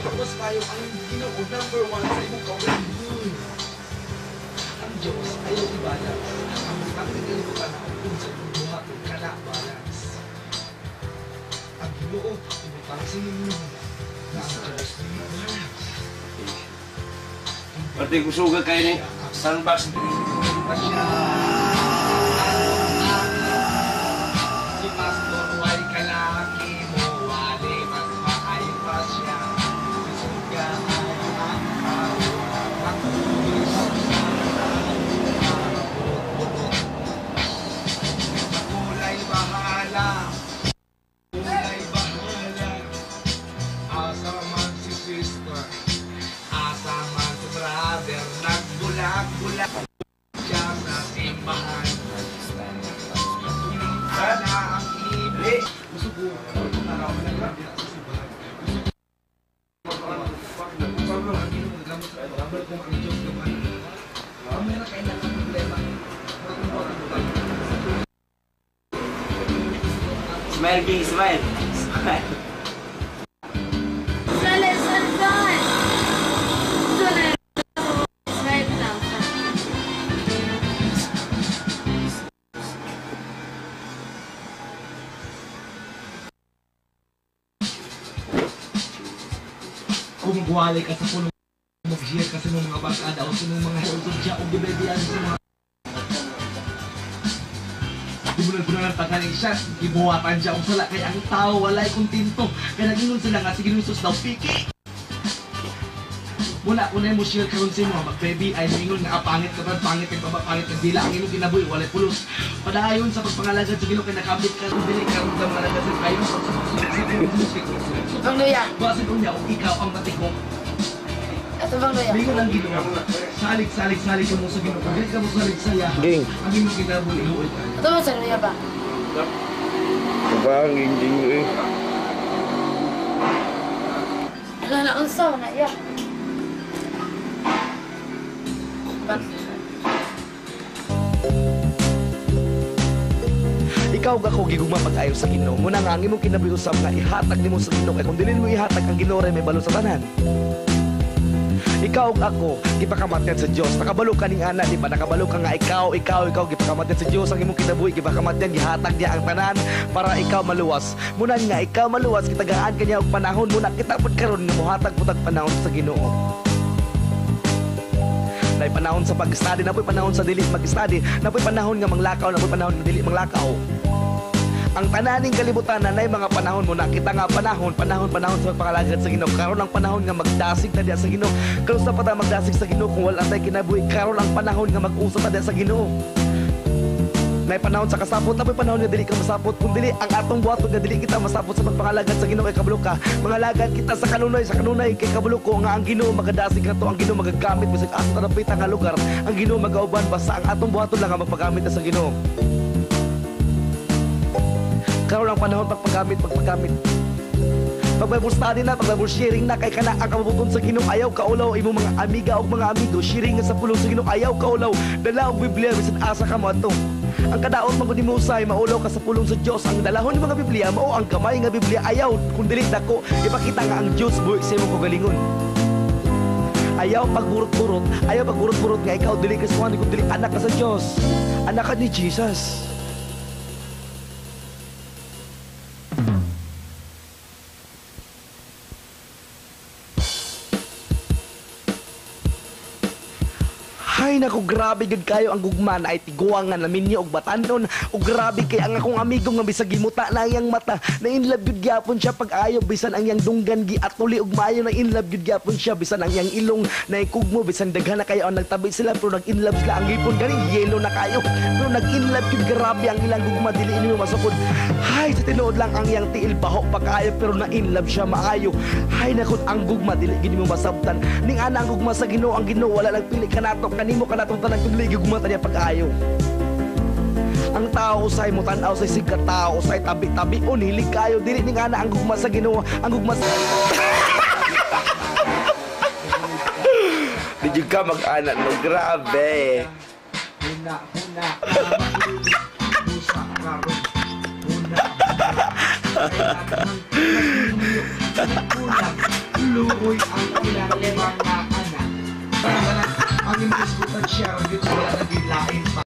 Tapos kayo ang Ginoo number 1 sa imong kaugalingon. Ang Diyos ayaw i-balance. Ang nagalimutan na kung sa buhat ng kana balance. Ang Ginoo, imutang sinimong na ang Diyos balance. Pati kusuga kayo ni sandbox. Pasya. Si Pastor, why kalaki mo? Wali, mas maayo pa siya. Suga ay ang tao. Makulis sa kulay bahala. Kulay bahala. Asa man si sister. Asa man si brother. Nagbulag-bulag siya sa simbahan. Sana ang ibig. Gusto ko, naraw na lang sa simbahan. Sobrang ang ginong nagamit sa Bible kung ang Diyos naman. Ang meron kayo na problema. Smile, King, smile. Smile. Kung guwalay ka sa puno, mag-share ka sa mga baka daw, sa mga health siya, o gibebiyan sa mga Dibunal-bunal ang takaling siya, ibuwatan siya kung sala, kaya ang tao walay kontinto, kaya naginon sila nga, sige nusos daw, piki! Muna, unay mo share karon sa mo, mag-baby, ay ningon nga pangit ka ba, pangit ka ba, pangit ka dila, ang inong kinabuhi, walay pulos. Padayon sa pagpangalagad sa Ginoo kay nakabit ka, kung dili ka rin sa malagad sa kayo, sa musik. Bang Luya. Basin ko niya, ikaw ang matikong. Ito Bang Luya. Lingon ang Ginoo. Salig ka mo sa Ginoo. Pagkat ka mo salig saya. Ging. Ang imong kinabuhi, ihuot ka. Ito mo sa Luya ba? Bang, ging eh. Wala na ang saw na, ya. Ikaw ako gigugma pag-ayo sa Ginoo. Muna nga ang imong kinabuhi usab nga ihatag nimo sa Ginoo kay kung dili mo ihatag ang Ginoo ray may balo sa tanan. Ikaw ug ako gipakamatyan sa Dios. Nakabalo ka ning ana di ba? Nakabalo ka nga ikaw gipakamatyan sa Dios ang imong kinabuhi gipakamatyan gihatag niya ang tanan para ikaw maluwas. Muna nga ikaw maluwas kitagaan kanya og panahon muna kita pud karon nga mohatag putag panahon sa Ginoo. Nay panahon sa pag-study, napoy panahon sa dili mag-study, napoy panahon nga manglakaw, napoy panahon nga dili manglakaw. Ang tananing kalibutan na nay mga panahon mo nakita nga panahon sa pagpangalagad sa Ginoo. Karon ang panahon nga magdasig ta diha sa Ginoo. Karon sa pata magdasig sa Ginoo kung wala tay kinabuhi. Karon ang panahon nga mag-usap ta diha sa Ginoo. May panahon sa kasapot, napoy panahon nga dili ka masapot. Kung dili ang atong buhaton nga dili kita masapot sa pagpangalagad sa Ginoo kay kabalo ka. Mangalagad kita sa kanunay kay kabalo ko nga ang Ginoo magadasig nato, ang Ginoo magagamit bisag asa ta napita nga lugar. Ang Ginoo magauban basta ang atong buhaton lang nga magpagamit ta sa Ginoo. Karon ang panahon pagpagamit. Pag Bible study na, pag Bible sharing na, kay kana ang kabubuton sa Ginoo ayaw kaulaw imo mga amiga o mga amigo, sharing sa pulong sa Ginoo ayaw kaulaw. Dala og Biblia bisan asa ka mo ato. Ang kadaot magud nimo usay maulaw ka sa pulong sa Dios. Ang dalahon ng mga Biblia mao ang gamay nga Biblia ayaw kun dili dako ipakita nga ang Dios buhi sa imong kagalingon. Ayaw pagburot-burot nga ikaw dili ka suwan kun dili anak ka sa Dios. Anak ka ni Jesus. Ay naku, grabe gud kayo ang gugma na ay tiguang nga naminyo og batanon. O grabe kay ang akong amigo nga bisag gimuta na iyang mata. Na in love gud gyapon siya pag-ayo bisan ang iyang dunggan giatuli og maayo na in love gud gyapon siya bisan ang iyang ilong na ikugmo bisan daghan na kayo ang nagtabi sila pero nag in love sila ang gipon gani yellow na kayo. Pero nag in love gud grabe ang ilang gugma dili inyo masukod. Hay sa tinuod lang ang iyang tiil baho pag-ayo pero na in love siya maayo. Hay nakot ang gugma dili gid mo masabtan. Ning ana ang gugma sa Ginoo, ang Ginoo wala lang pili kanato kanimo kanatong tanang kumligi gugmata niya pag-ayo. Ang tao usay mo tan-aw sa sigat tao usay tabi-tabi hilig kayo dili ning ana ang gugma sa Ginoo, ang gugma sa Di juga mag-anak no, grabe. Huna. Busa karon. Huna. Luoy ang ilang mga anak. Ang imong isgutan siya, yun wala na din lain pa.